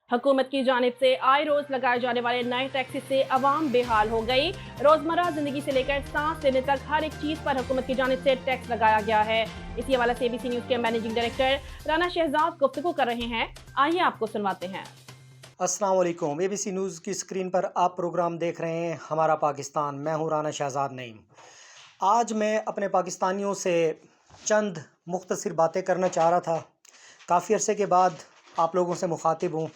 हुकूमत की जानिब से आए रोज लगाए जाने वाले नए टैक्स से अवाम बेहाल हो गई। रोजमर्रा जिंदगी से लेकर सांस लेने तक हर एक चीज पर हुकूमत की जानिब से टैक्स लगाया गया है। इसी हवाले से एबीसी न्यूज के मैनेजिंग डायरेक्टर राना शहजाद गुफ्तगू कर रहे हैं। आइए आपको सुनवाते हैं। अस्सलाम वालेकुम। एबीसी न्यूज़ की स्क्रीन पर आप प्रोग्राम देख रहे हैं हमारा पाकिस्तान। मैं हूं राना शहजाद नईम। आज मैं अपने पाकिस्तानियों से चंद मुख्तसर बातें करना चाह रहा था। काफ़ी अरसे के बाद आप लोगों से मुखातिब हूं।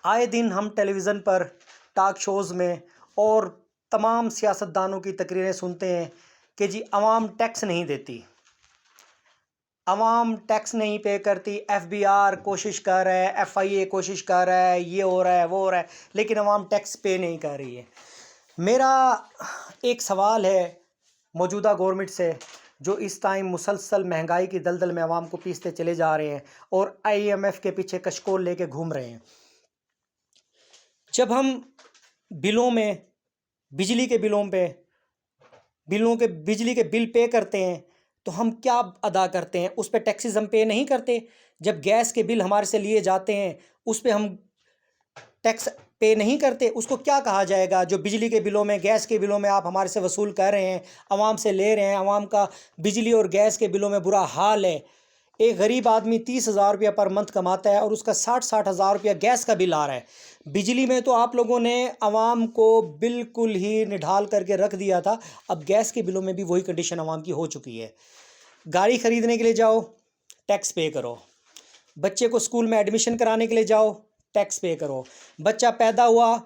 आए दिन हम टेलीविज़न पर टॉक शोज़ में और तमाम सियासतदानों की तकरीरें सुनते हैं कि जी अवाम टैक्स नहीं देती, अवाम टैक्स नहीं पे करती, एफबीआर कोशिश कर रहा है, एफआईए कोशिश कर रहा है, ये हो रहा है वो हो रहा है, लेकिन अवाम टैक्स पे नहीं कर रही है। मेरा एक सवाल है मौजूदा गवर्नमेंट से, जो इस टाइम मुसलसल महंगाई की दलदल में अवाम को पीसते चले जा रहे हैं और आईएमएफ के पीछे कशकोल लेके घूम रहे हैं। जब हम बिलों में बिजली के बिजली के बिल पे करते हैं तो हम क्या अदा करते हैं? उस पे टैक्सेस हम पे नहीं करते। जब गैस के बिल हमारे से लिए जाते हैं उस पे हम टैक्स पे नहीं करते। उसको क्या कहा जाएगा? जो बिजली के बिलों में, गैस के बिलों में आप हमारे से वसूल कर रहे हैं, आवाम से ले रहे हैं, आवाम का बिजली और गैस के बिलों में बुरा हाल है। एक गरीब आदमी 30,000 रुपया पर मंथ कमाता है और उसका 60-60 हज़ार रुपया गैस का बिल आ रहा है। बिजली में तो आप लोगों ने आवाम को बिल्कुल ही निढाल करके रख दिया था। अब गैस के बिलों में भी वही कंडीशन आवाम की हो चुकी है। गाड़ी ख़रीदने के लिए जाओ, टैक्स पे करो। बच्चे को स्कूल में एडमिशन कराने के लिए जाओ, टैक्स पे करो। बच्चा पैदा हुआ,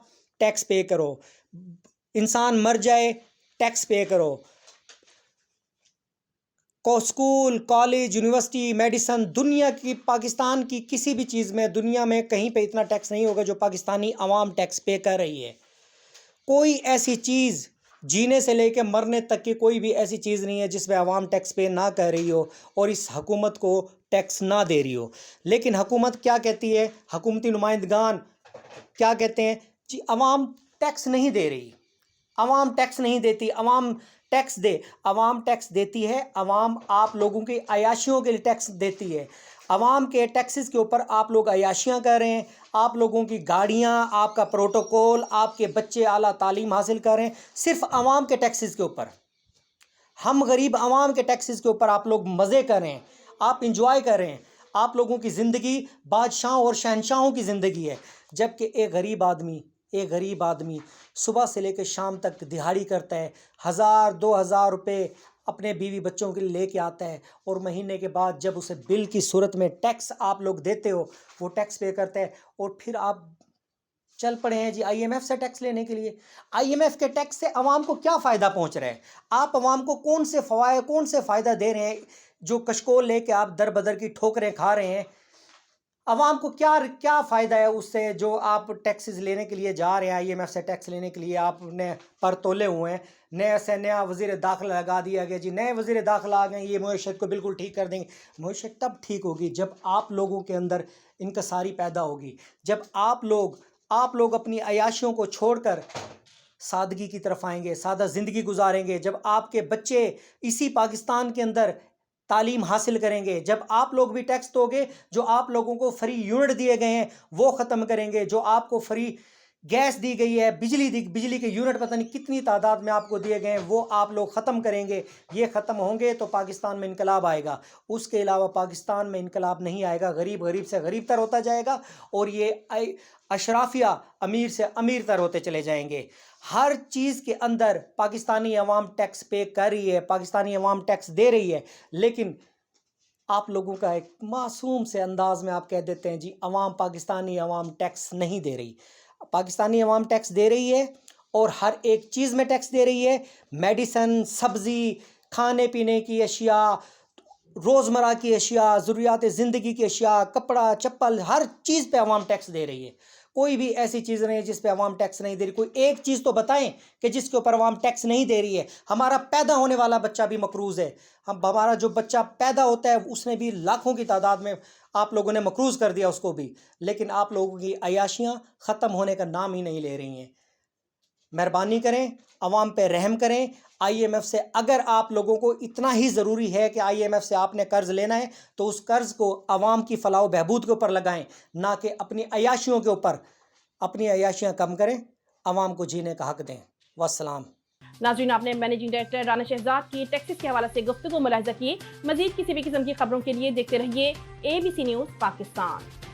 टैक्स पे करो। इंसान मर जाए, टैक्स पे करो। स्कूल, कॉलेज, यूनिवर्सिटी, मेडिसन, दुनिया की, पाकिस्तान की किसी भी चीज़ में, दुनिया में कहीं पे इतना टैक्स नहीं होगा जो पाकिस्तानी आवाम टैक्स पे कर रही है। कोई ऐसी चीज़, जीने से लेकर मरने तक की कोई भी ऐसी चीज़ नहीं है जिस पे आवाम टैक्स पे ना कर रही हो और इस हुकूमत को टैक्स ना दे रही हो। लेकिन हुकूमत क्या कहती है, हुकूमती नुमाइंदगान क्या कहते हैं? जी आवाम टैक्स नहीं दे रही, आवाम टैक्स नहीं देती, आवाम टैक्स दे। आवाम टैक्स देती है, आवाम आप लोगों की अयाशियों के लिए टैक्स देती है। आवाम के टैक्सेस के ऊपर आप लोग अयाशियाँ कर रहे हैं। आप लोगों की गाड़ियाँ, आपका प्रोटोकॉल, आपके बच्चे आला तालीम हासिल कर रहे हैं सिर्फ आवाम के टैक्सेस के ऊपर। हम गरीब आवाम के टैक्सेस के ऊपर आप लोग मज़े कर रहे हैं, आप इंजॉय कर रहे हैं। आप लोगों की ज़िंदगी बादशाहों और शहनशाहों की ज़िंदगी है, जबकि एक गरीब आदमी सुबह से लेकर शाम तक दिहाड़ी करता है, 1,000-2,000 रुपये अपने बीवी बच्चों के लिए लेके आता है और महीने के बाद जब उसे बिल की सूरत में टैक्स आप लोग देते हो, वो टैक्स पे करता है और फिर आप चल पड़े हैं जी आईएमएफ से टैक्स लेने के लिए। आईएमएफ के टैक्स से अवाम को क्या फ़ायदा पहुंच रहा है? आप अवाम को कौन से फ़ायदा दे रहे हैं जो कशकोल लेके आप दर बदर की ठोकरें खा रहे हैं? अवाम को क्या क्या फ़ायदा है उससे जो आप टैक्सेस लेने के लिए जा रहे हैं? आईएमएफ से टैक्स लेने के लिए आपने पर तोले हुए हैं। नया से नया वज़ीर दाखिला लगा दिया गया जी, नए वज़ीर दाखिला आ गए, ये मईशत को बिल्कुल ठीक कर देंगे। मईशत तब ठीक होगी जब आप लोगों के अंदर इनकसारी पैदा होगी, जब आप लोग अपनी अयाशियों को छोड़कर सादगी की तरफ आएंगे, सादा ज़िंदगी गुजारेंगे। जब आपके बच्चे इसी पाकिस्तान के अंदर तालीम हासिल करेंगे, जब आप लोग भी टैक्स दोगे, जो आप लोगों को फ्री यूनिट दिए गए हैं वो ख़त्म करेंगे, जो आपको फ्री गैस दी गई है, बिजली के यूनिट पता नहीं कितनी तादाद में आपको दिए गए हैं वो आप लोग ख़त्म करेंगे। ये ख़त्म होंगे तो पाकिस्तान में इनकलाब आएगा, उसके अलावा पाकिस्तान में इनकलाब नहीं आएगा। गरीब गरीब से गरीब तर होता जाएगा और ये अशराफिया अमीर से अमीर तर होते चले जाएंगे। हर चीज़ के अंदर पाकिस्तानी अवाम टैक्स पे कर रही है, पाकिस्तानी अवाम टैक्स दे रही है, लेकिन आप लोगों का एक मासूम से अंदाज में आप कह देते हैं जी अवाम, पाकिस्तानी अवाम टैक्स नहीं दे रही। पाकिस्तानी अवाम टैक्स दे रही है और हर एक चीज़ में टैक्स दे रही है। मेडिसन, सब्ज़ी, खाने पीने की अशिया, रोज़मर्रा की अशिया, ज़रूरियात ज़िंदगी की अशिया, कपड़ा चप्पल, हर चीज़ पे अवाम टैक्स दे रही है। कोई भी ऐसी चीज़ नहीं है जिस पे अवाम टैक्स नहीं दे रही। कोई एक चीज़ तो बताएं कि जिसके ऊपर अवाम टैक्स नहीं दे रही है। हमारा पैदा होने वाला बच्चा भी मकरूज़ है। हमारा जो बच्चा पैदा होता है उसने भी लाखों की तादाद में आप लोगों ने मकरूज़ कर दिया उसको भी, लेकिन आप लोगों की अयाशियाँ ख़त्म होने का नाम ही नहीं ले रही हैं। مہربانی کریں, عوام پہ رحم کریں. آئی ایم ایف سے اگر آپ لوگوں کو اتنا ہی ضروری ہے کہ آئی ایم ایف سے آپ نے قرض لینا ہے تو اس قرض کو عوام کی فلاح و بہبود کے اوپر لگائیں, نہ کہ اپنی عیاشیوں کے اوپر. اپنی عیاشیاں کم کریں, عوام کو جینے کا حق دیں. والسلام. ناظرین, آپ نے مینیجنگ ڈائریکٹر رانا شہزاد کی ٹیکسز کے حوالے سے گفتگو ملاحظہ کی. مزید کسی بھی قسم کی خبروں کے لیے دیکھتے رہیے ABC نیوز پاکستان.